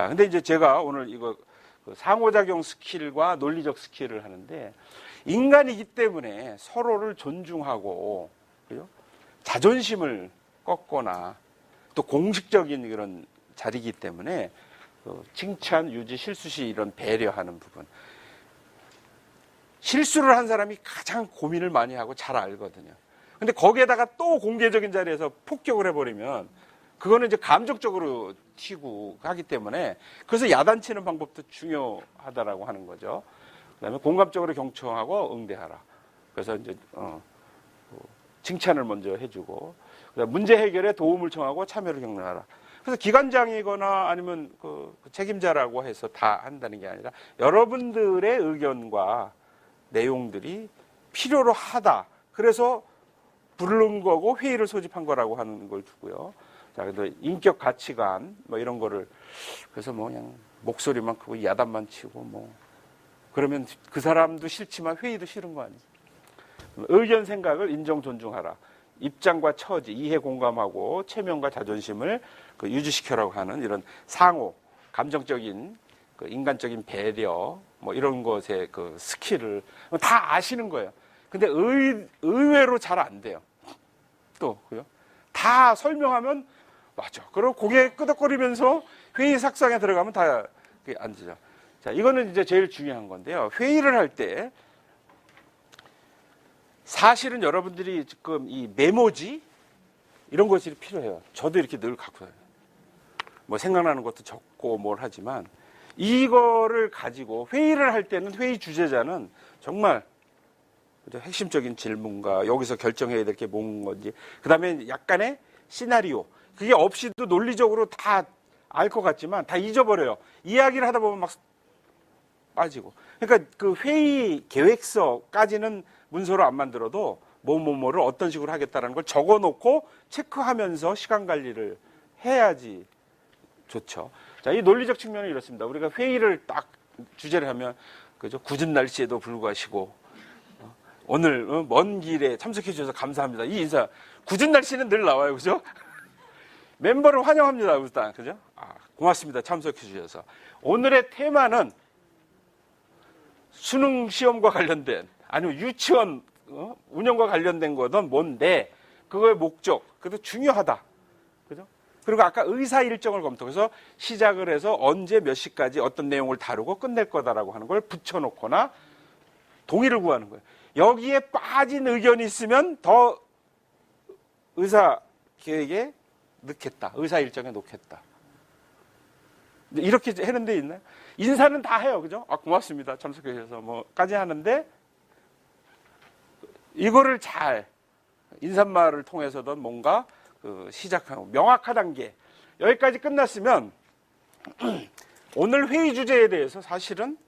자, 근데 이제 제가 오늘 이거 상호작용 스킬과 논리적 스킬을 하는데, 인간이기 때문에 서로를 존중하고, 그죠? 자존심을 꺾거나 또 공식적인 그런 자리이기 때문에 칭찬, 유지, 실수 시 이런 배려하는 부분. 실수를 한 사람이 가장 고민을 많이 하고 잘 알거든요. 근데 거기에다가 또 공개적인 자리에서 폭격을 해버리면 그거는 이제 감정적으로 튀고 하기 때문에, 그래서 야단치는 방법도 중요하다라고 하는 거죠. 그다음에 공감적으로 경청하고 응대하라. 그래서 이제 칭찬을 먼저 해주고, 그다음에 문제 해결에 도움을 청하고 참여를 격려하라. 그래서 기관장이거나 아니면 그 책임자라고 해서 다 한다는 게 아니라 여러분들의 의견과 내용들이 필요로 하다. 그래서 부른 거고 회의를 소집한 거라고 하는 걸 두고요. 자, 그래도 인격 가치관 뭐 이런 거를, 그래서 뭐 그냥 목소리만 크고 야단만 치고 뭐 그러면 그 사람도 싫지만 회의도 싫은 거 아니에요. 의견 생각을 인정 존중하라. 입장과 처지, 이해 공감하고 체면과 자존심을 유지시켜라고 하는 이런 상호, 감정적인 인간적인 배려 뭐 이런 것의 그 스킬을 다 아시는 거예요. 근데 의외로 잘 안 돼요. 또 그요? 다 설명하면 맞아. 그리고 고개 끄덕거리면서 회의 삭상에 들어가면 다 안 되죠. 자, 이거는 이제 제일 중요한 건데요. 회의를 할 때 사실은 여러분들이 지금 이 메모지 이런 것이 필요해요. 저도 이렇게 늘 갖고 다녀요. 뭐 생각나는 것도 적고 뭘 하지만 이거를 가지고 회의를 할 때는 회의 주제자는 정말 핵심적인 질문과 여기서 결정해야 될 게 뭔 건지, 그 다음에 약간의 시나리오, 그게 없이도 논리적으로 다 알 것 같지만 다 잊어버려요. 이야기를 하다 보면 막 빠지고. 그러니까 그 회의 계획서까지는 문서로 안 만들어도 뭐를 어떤 식으로 하겠다는 걸 적어놓고 체크하면서 시간 관리를 해야지 좋죠. 자, 이 논리적 측면은 이렇습니다. 우리가 회의를 딱 주제를 하면, 그죠? 굳은 날씨에도 불구하시고, 오늘 먼 길에 참석해 주셔서 감사합니다. 이 인사, 굳은 날씨는 늘 나와요. 그죠? 멤버를 환영합니다. 일단, 그죠? 고맙습니다. 참석해 주셔서. 오늘의 테마는 수능 시험과 관련된, 아니면 유치원 운영과 관련된 거든 뭔데, 그거의 목적, 그것도 중요하다. 그죠? 그리고 아까 의사 일정을 검토. 그래서 시작을 해서 언제 몇 시까지 어떤 내용을 다루고 끝낼 거다라고 하는 걸 붙여놓거나 동의를 구하는 거예요. 여기에 빠진 의견이 있으면 더 의사 계획에 넣겠다. 의사 일정에 놓겠다. 이렇게 하는 데 있나요? 인사는 다 해요. 그죠? 고맙습니다. 참석해 주셔서 뭐까지 하는데, 이거를 잘 인사말을 통해서든 뭔가 시작하고 명확하단 게 여기까지 끝났으면 오늘 회의 주제에 대해서 사실은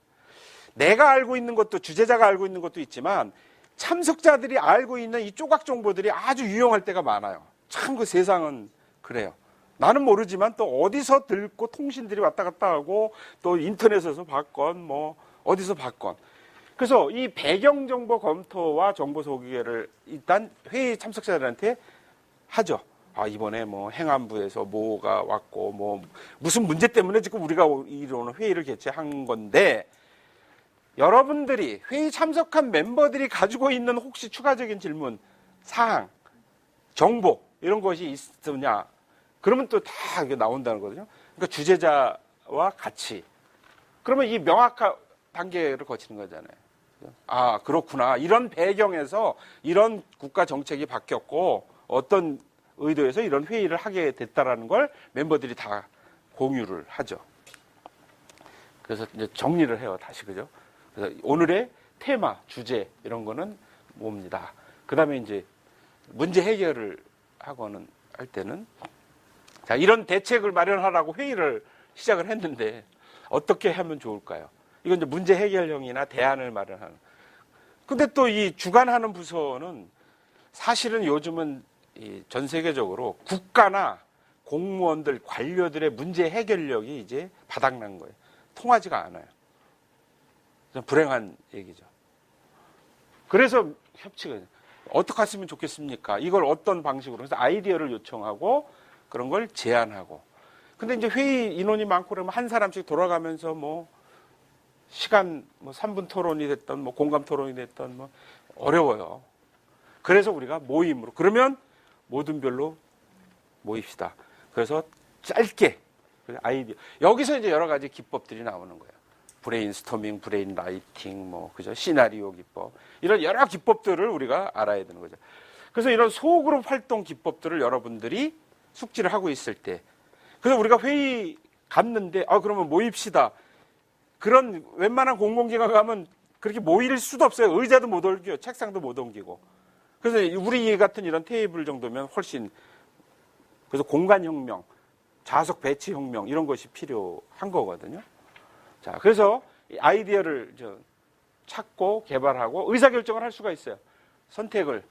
내가 알고 있는 것도, 주재자가 알고 있는 것도 있지만 참석자들이 알고 있는 이 조각 정보들이 아주 유용할 때가 많아요. 참 그 세상은 그래요. 나는 모르지만 또 어디서 듣고 통신들이 왔다 갔다 하고 또 인터넷에서 봤건 뭐 어디서 봤건. 그래서 이 배경 정보 검토와 정보 소개를 일단 회의 참석자들한테 하죠. 이번에 뭐 행안부에서 뭐가 왔고 뭐 무슨 문제 때문에 지금 우리가 이런 회의를 개최한 건데, 여러분들이 회의 참석한 멤버들이 가지고 있는 혹시 추가적인 질문, 사항, 정보 이런 것이 있으냐, 그러면 또 다 나온다는 거거든요. 그러니까 주재자와 같이. 그러면 이 명확한 단계를 거치는 거잖아요. 그렇구나. 이런 배경에서 이런 국가 정책이 바뀌었고 어떤 의도에서 이런 회의를 하게 됐다라는 걸 멤버들이 다 공유를 하죠. 그래서 이제 정리를 해요. 다시. 그죠? 그래서 오늘의 테마, 주제 이런 거는 뭡니다. 그 다음에 이제 문제 해결을 하고는 할 때는, 자, 이런 대책을 마련하라고 회의를 시작을 했는데 어떻게 하면 좋을까요? 이건 이제 문제 해결형이나 대안을 마련하는. 근데 또 이 주관하는 부서는 사실은 요즘은 전 세계적으로 국가나 공무원들, 관료들의 문제 해결력이 이제 바닥난 거예요. 통하지가 않아요. 불행한 얘기죠. 그래서 협치가 어떻게 했으면 좋겠습니까? 이걸 어떤 방식으로 해서 아이디어를 요청하고 그런 걸 제안하고, 근데 이제 회의 인원이 많고 그러면 한 사람씩 돌아가면서 뭐 시간 뭐 3분 토론이 됐던 뭐 공감 토론이 됐던 뭐 어려워요. 그래서 우리가 모임으로 그러면 모든 별로 모입시다. 그래서 짧게 아이디어 여기서 이제 여러 가지 기법들이 나오는 거예요. 브레인스토밍, 브레인 라이팅, 뭐 그죠? 시나리오 기법 이런 여러 기법들을 우리가 알아야 되는 거죠. 그래서 이런 소그룹 활동 기법들을 여러분들이 숙지를 하고 있을 때, 그래서 우리가 회의 갔는데 그러면 모입시다. 그런 웬만한 공공기관 가면 그렇게 모일 수도 없어요. 의자도 못 옮겨, 책상도 못 옮기고. 그래서 우리 같은 이런 테이블 정도면 훨씬 그래서 공간혁명, 좌석 배치혁명 이런 것이 필요한 거거든요. 자, 그래서 아이디어를 찾고 개발하고 의사결정을 할 수가 있어요. 선택을,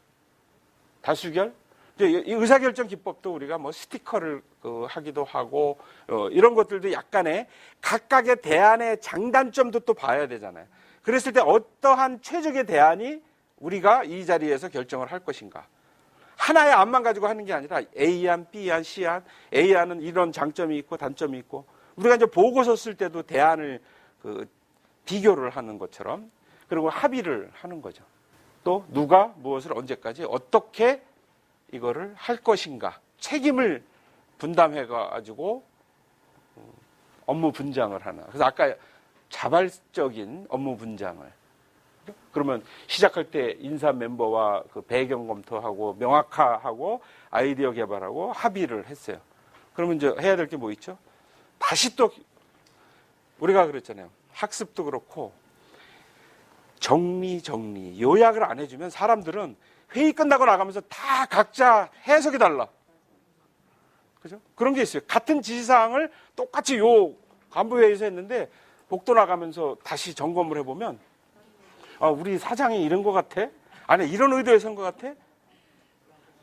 다수결. 이 의사결정 기법도 우리가 뭐 스티커를 하기도 하고 이런 것들도 약간의 각각의 대안의 장단점도 또 봐야 되잖아요. 그랬을 때 어떠한 최적의 대안이 우리가 이 자리에서 결정을 할 것인가. 하나의 안만 가지고 하는 게 아니라 A안, B안, C안, A안은 이런 장점이 있고 단점이 있고 우리가 이제 보고서 쓸 때도 대안을 비교를 하는 것처럼 그리고 합의를 하는 거죠. 또 누가 무엇을 언제까지 어떻게 이거를 할 것인가 책임을 분담해가지고 업무 분장을 하나. 그래서 아까 자발적인 업무 분장을 그러면 시작할 때 인사 멤버와 그 배경 검토하고 명확화하고 아이디어 개발하고 합의를 했어요. 그러면 이제 해야 될 게 뭐 있죠? 다시 또 우리가 그랬잖아요. 학습도 그렇고 정리 요약을 안 해주면 사람들은 회의 끝나고 나가면서 다 각자 해석이 달라. 그죠? 그런 게 있어요. 같은 지시사항을 똑같이 요 간부회의에서 했는데 복도 나가면서 다시 점검을 해보면 우리 사장이 이런 것 같아? 아니 이런 의도에서 한 것 같아?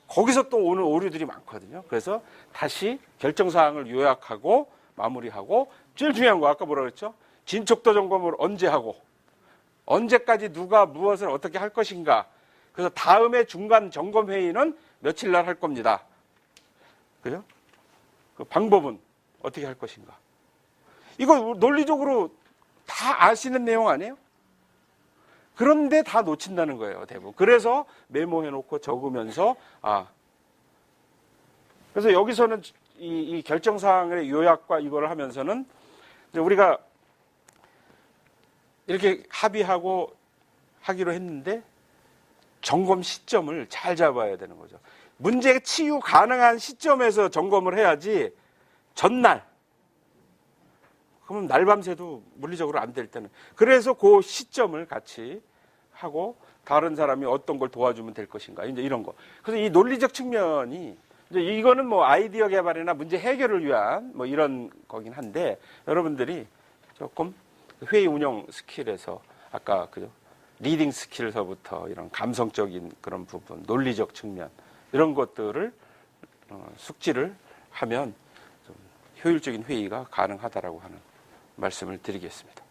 거기서 또 오는 오류들이 많거든요. 그래서 다시 결정사항을 요약하고 마무리하고 제일 중요한 거 아까 뭐라 그랬죠? 진척도 점검을 언제 하고 언제까지 누가 무엇을 어떻게 할 것인가. 그래서 다음에 중간 점검 회의는 며칠 날 할 겁니다. 그죠? 그 방법은 어떻게 할 것인가. 이거 논리적으로 다 아시는 내용 아니에요? 그런데 다 놓친다는 거예요, 대부분. 그래서 메모해놓고 적으면서 그래서 여기서는 이 결정사항의 요약과 이걸 하면서는 이제 우리가 이렇게 합의하고 하기로 했는데 점검 시점을 잘 잡아야 되는 거죠. 문제 치유 가능한 시점에서 점검을 해야지 전날 그러면 날밤새도 물리적으로 안 될 때는 그래서 그 시점을 같이 하고 다른 사람이 어떤 걸 도와주면 될 것인가 이제 이런 거. 그래서 이 논리적 측면이 이제 이거는 뭐 아이디어 개발이나 문제 해결을 위한 뭐 이런 거긴 한데 여러분들이 조금 회의 운영 스킬에서 아까 그죠? 리딩 스킬서부터 이런 감성적인 그런 부분, 논리적 측면 이런 것들을 숙지를 하면 좀 효율적인 회의가 가능하다라고 하는 말씀을 드리겠습니다.